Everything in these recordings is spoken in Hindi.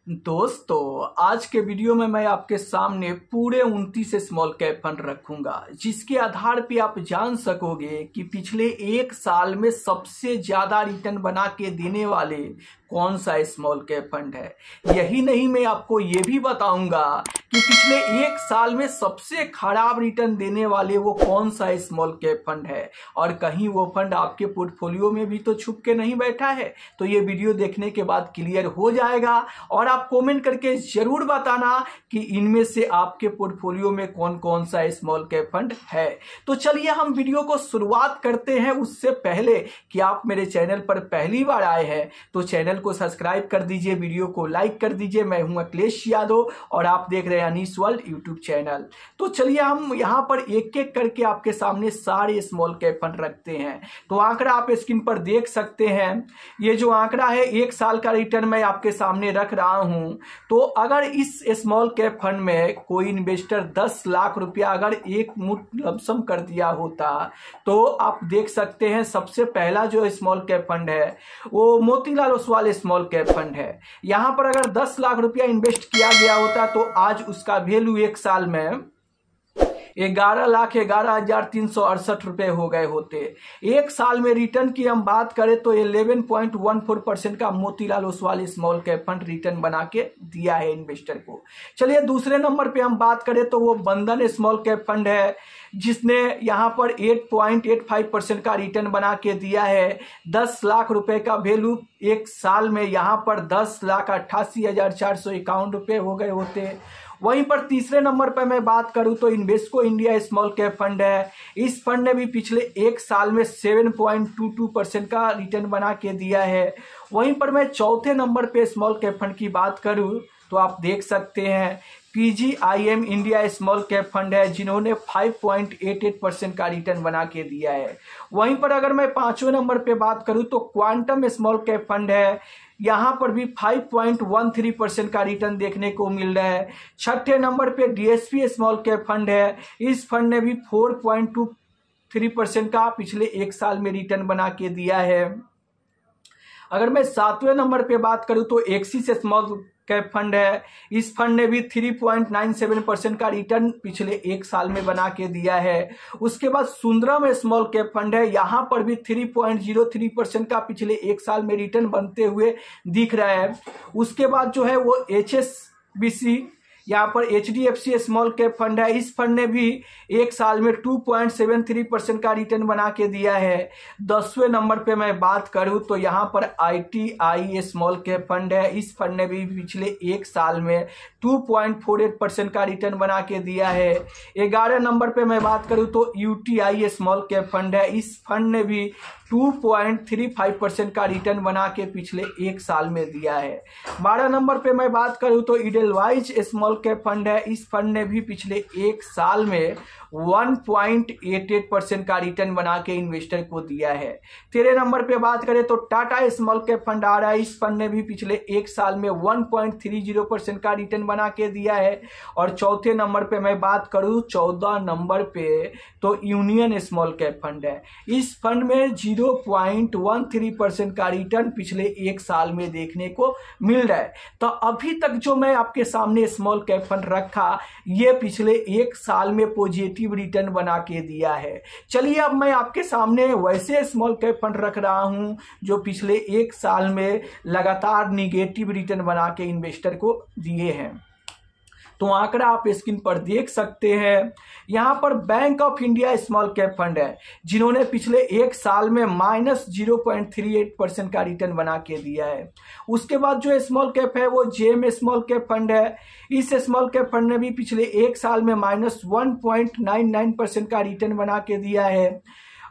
दोस्तों, आज के वीडियो में मैं आपके सामने पूरे 29 स्मॉल कैप फंड रखूंगा, जिसके आधार पे आप जान सकोगे कि पिछले एक साल में सबसे ज्यादा रिटर्न बना के देने वाले कौन सा स्मॉल कैप फंड है। यही नहीं, मैं आपको ये भी बताऊंगा कि पिछले एक साल में सबसे खराब रिटर्न देने वाले वो कौन सा स्मॉल कैप फंड है, और कहीं वो फंड आपके पोर्टफोलियो में भी तो छुप के नहीं बैठा है। तो ये वीडियो देखने के बाद क्लियर हो जाएगा, और आप कमेंट करके जरूर बताना कि इनमें से आपके पोर्टफोलियो में कौन कौन सा स्मॉल कैप फंड है। तो चलिए हम वीडियो को शुरुआत करते हैं। उससे पहले कि आप मेरे चैनल पर पहली बार आए हैं तो चैनल को सब्सक्राइब कर दीजिए, वीडियो को लाइक कर दीजिए। मैं हूं अखिलेश यादव और आप देख रहे हैं अनीस वर्ल्ड यूट्यूब चैनल। तो चलिए हम यहां पर एक एक करके आपके सामने सारे स्मॉल कैप फंड रखते हैं। तो आंकड़ा आप स्क्रीन पर देख सकते हैं। ये जो आंकड़ा है, एक साल का रिटर्न मैं आपके सामने रख रहा हूं। तो अगर इस स्मॉल कैप फंड में कोई इन्वेस्टर 10 लाख रुपया अगर एक मुठ लमसम कर दिया होता, तो आप देख सकते हैं सबसे पहला जो स्मॉल कैप फंड है वो Motilal Oswal small cap fund है। यहां पर अगर 10 लाख रुपया इन्वेस्ट किया गया होता तो आज उसका वैल्यू एक साल में 11,11,368 रुपए हो गए होते। एक साल में रिटर्न की हम बात करें तो 11.14% का Motilal Oswal small cap fund return बना के दिया है इन्वेस्टर को। चलिए दूसरे नंबर पे हम बात करें तो वो बंधन स्मॉल कैप फंड है, जिसने यहां पर 8.85% का रिटर्न बना के दिया है। 10 लाख रुपए का वैल्यू एक साल में यहां पर 10,88,451 रुपए हो गए होते। वहीं पर तीसरे नंबर पर मैं बात करूं तो Invesco India small cap fund है। इस फंड ने भी पिछले एक साल में 7.22% का रिटर्न बना के दिया है। वहीं पर मैं चौथे नंबर पे स्मॉल कैप फंड की बात करूं तो आप देख सकते हैं PGIM India small cap fund है, जिन्होंने 5.88% का रिटर्न बना के दिया है। वहीं पर अगर मैं पांचवें नंबर पे बात करूं तो क्वांटम स्मॉल कैप फंड है, यहां पर भी 5.13% का रिटर्न देखने को मिल रहा है। छठे नंबर पे DSP स्मॉल कैप फंड है। इस फंड ने भी 4.23% का पिछले एक साल में रिटर्न बना के दिया है। अगर मैं सातवें नंबर पे बात करूं तो एक्सिस स्मॉल कैप फंड है। इस फंड ने भी 3.97% का रिटर्न पिछले एक साल में बना के दिया है। उसके बाद सुंदरम स्मॉल कैप फंड है, यहां पर भी 3.03% का पिछले एक साल में रिटर्न बनते हुए दिख रहा है। उसके बाद जो है वो HSBC, यहाँ पर HDFC स्मॉल कैप फंड है। इस फंड ने भी एक साल में 2.73% का रिटर्न बना के दिया है। 10वें नंबर पे मैं बात करूं तो यहाँ पर ITI स्मॉल कैप फंड है। इस फंड ने भी पिछले एक साल में 2.48% का रिटर्न बना के दिया है। 11 नंबर पे मैं बात करूं तो UTI स्मॉल कैप फंड है। इस फंड ने भी 2.35% का रिटर्न बना के पिछले एक साल में दिया है। 12 नंबर पे मैं बात करूं तो इडेलवाइज स्मॉल कैप फंड है। इस फंड ने भी पिछले एक साल में 1.88% का रिटर्न बना के इन्वेस्टर को दिया है। 13 नंबर पे बात करें तो टाटा स्मॉल कैप फंड आ रहा है। इस फंड ने भी पिछले एक साल में 1.30% का रिटर्न बना के दिया है। और चौथे नंबर पे मैं बात करूं 14 नंबर पे तो यूनियन स्मॉल कैप फंड है। इस फंड में 0.13% का रिटर्न पिछले एक साल में देखने को मिल रहा है। तो अभी तक जो मैं आपके सामने स्मॉल कैप फंड रखा, ये पिछले एक साल में पॉजिटिव रिटर्न बना के दिया है। चलिए अब मैं आपके सामने वैसे स्मॉल कैप फंड रख रहा हूं जो पिछले एक साल में लगातार निगेटिव रिटर्न बना के इन्वेस्टर को दिए हैं। तो आंकड़ा आप स्क्रीन पर देख सकते हैं। यहां पर bank of India small cap fund है, जिन्होंने पिछले एक साल में -0.38% का रिटर्न बना के दिया है। उसके बाद जो स्मॉल कैप है वो JM स्मॉल कैप फंड है। इस स्मॉल कैप फंड ने भी पिछले एक साल में -1.99% का रिटर्न बना के दिया है।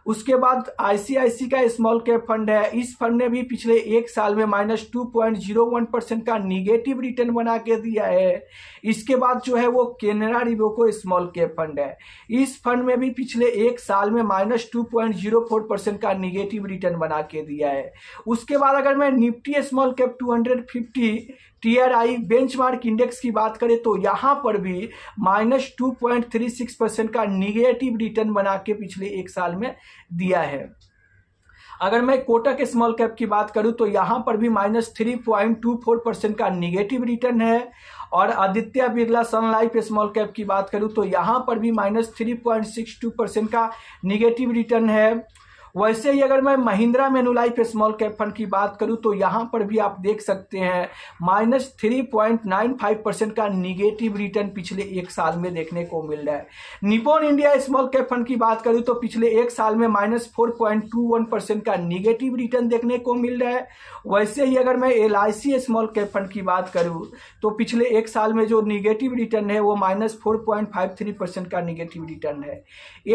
उसके बाद ICICI का स्मॉल कैप फंड है। इस फंड ने भी पिछले एक साल में -2.01% का निगेटिव रिटर्न बना के दिया है। इसके बाद जो है वो केनरा रिबोको स्मॉल कैप फंड है। इस फंड में भी पिछले एक साल में -2.04% का निगेटिव रिटर्न बना के दिया है। उसके बाद अगर मैं Nifty small cap 250 TRI benchmark index की बात करें तो यहां पर भी -2.36% का निगेटिव रिटर्न बना के पिछले एक साल में दिया है। अगर मैं कोटक स्मॉल कैप की बात करूं तो यहां पर भी -3.24% का निगेटिव रिटर्न है। और आदित्य बिरला सन लाइफ स्मॉल कैप की बात करूं तो यहां पर भी -3.62% का निगेटिव रिटर्न है। वैसे ही अगर मैं महिंद्रा मैन्युलाइफ स्मॉल कैप फंड की बात करूं तो यहां पर भी आप देख सकते हैं -3.95% का निगेटिव रिटर्न पिछले एक साल में देखने को मिल रहा है। Nippon India small cap fund की बात करूं तो पिछले एक साल में -4.21% का निगेटिव रिटर्न देखने को मिल रहा है। वैसे ही अगर मैं LIC स्मॉल कैप फंड की बात करूं तो पिछले एक साल में जो निगेटिव रिटर्न है वो -4.53% का निगेटिव रिटर्न है।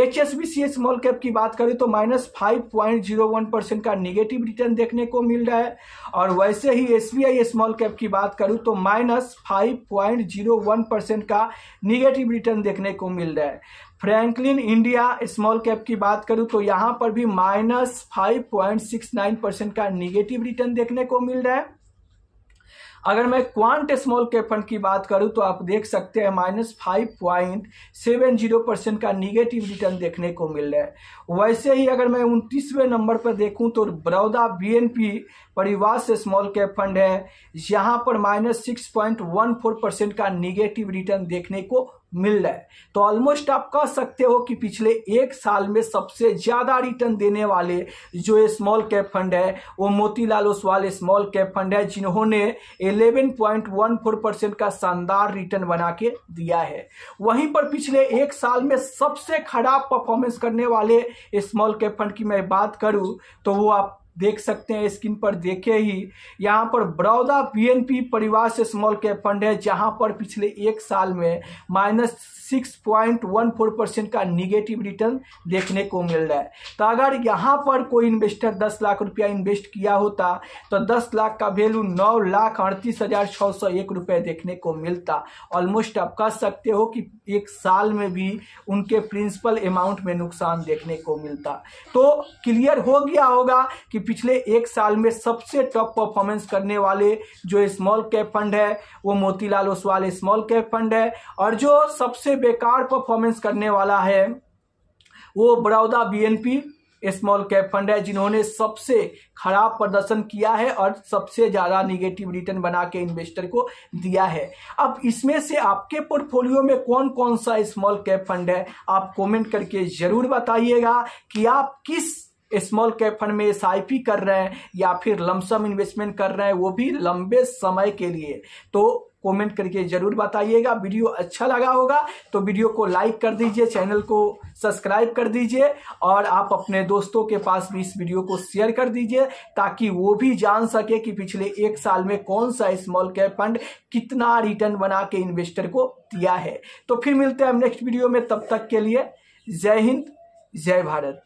HSBC स्मॉल कैप की बात करूं तो -5.01% का निगेटिव रिटर्न देखने को मिल रहा है। और वैसे ही SBI स्मॉल कैप की बात करूं तो -5.01% का निगेटिव रिटर्न देखने को मिल रहा है। फ्रैंकलिन इंडिया स्मॉल कैप की बात करूं तो यहां पर भी -5.69% का निगेटिव रिटर्न देखने को मिल रहा है। अगर मैं क्वांट स्मॉल कैप फंड की बात करूं तो आप देख सकते हैं -5.70% का निगेटिव रिटर्न देखने को मिल रहा है। वैसे ही अगर मैं 29वें नंबर पर देखूं तो Baroda BNP परिवास small cap fund है, यहां पर -6.14% का निगेटिव रिटर्न देखने को मिल रहा है। तो ऑलमोस्ट आप कह सकते हो कि पिछले एक साल में सबसे ज्यादा रिटर्न देने वाले जो स्मॉल कैप फंड है वो Motilal Oswal small cap fund है, जिन्होंने 11.14% का शानदार रिटर्न बना के दिया है। वहीं पर पिछले एक साल में सबसे खराब परफॉर्मेंस करने वाले स्मॉल कैप फंड की मैं बात करूं तो वो आप देख सकते हैं स्क्रीन पर देखे ही, यहां पर Baroda BNP परिवास small cap fund है, जहां पर पिछले एक साल में -6.14% का निगेटिव रिटर्न देखने को मिल रहा है। तो अगर यहां पर कोई इन्वेस्टर 10 लाख रुपया इन्वेस्ट किया होता तो 10 लाख का वैल्यू 9,38,601 रुपये देखने को मिलता। ऑलमोस्ट आप कह सकते हो कि एक साल में भी उनके प्रिंसिपल अमाउंट में नुकसान देखने को मिलता। तो क्लियर हो गया होगा कि पिछले एक साल में सबसे टॉप परफॉर्मेंस करने वाले जो स्मॉल कैप फंड है वो Motilal Oswal small cap fund है, और जो सबसे बेकार परफॉर्मेंस करने वाला है वो Baroda BNP small cap fund है, जिन्होंने सबसे खराब प्रदर्शन किया है और सबसे ज्यादा निगेटिव रिटर्न बना के इन्वेस्टर को दिया है। अब इसमें से आपके पोर्टफोलियो में कौन कौन सा स्मॉल कैप फंड है, आप कमेंट करके जरूर बताइएगा कि आप किस स्मॉल कैप फंड में SIP कर रहे हैं या फिर लमसम इन्वेस्टमेंट कर रहे हैं, वो भी लंबे समय के लिए। तो कमेंट करके जरूर बताइएगा। वीडियो अच्छा लगा होगा तो वीडियो को लाइक कर दीजिए, चैनल को सब्सक्राइब कर दीजिए और आप अपने दोस्तों के पास भी इस वीडियो को शेयर कर दीजिए ताकि वो भी जान सके कि पिछले एक साल में कौन सा स्मॉल कैप फंड कितना रिटर्न बना के इन्वेस्टर को दिया है। तो फिर मिलते हैं नेक्स्ट वीडियो में, तब तक के लिए जय हिंद, जय भारत।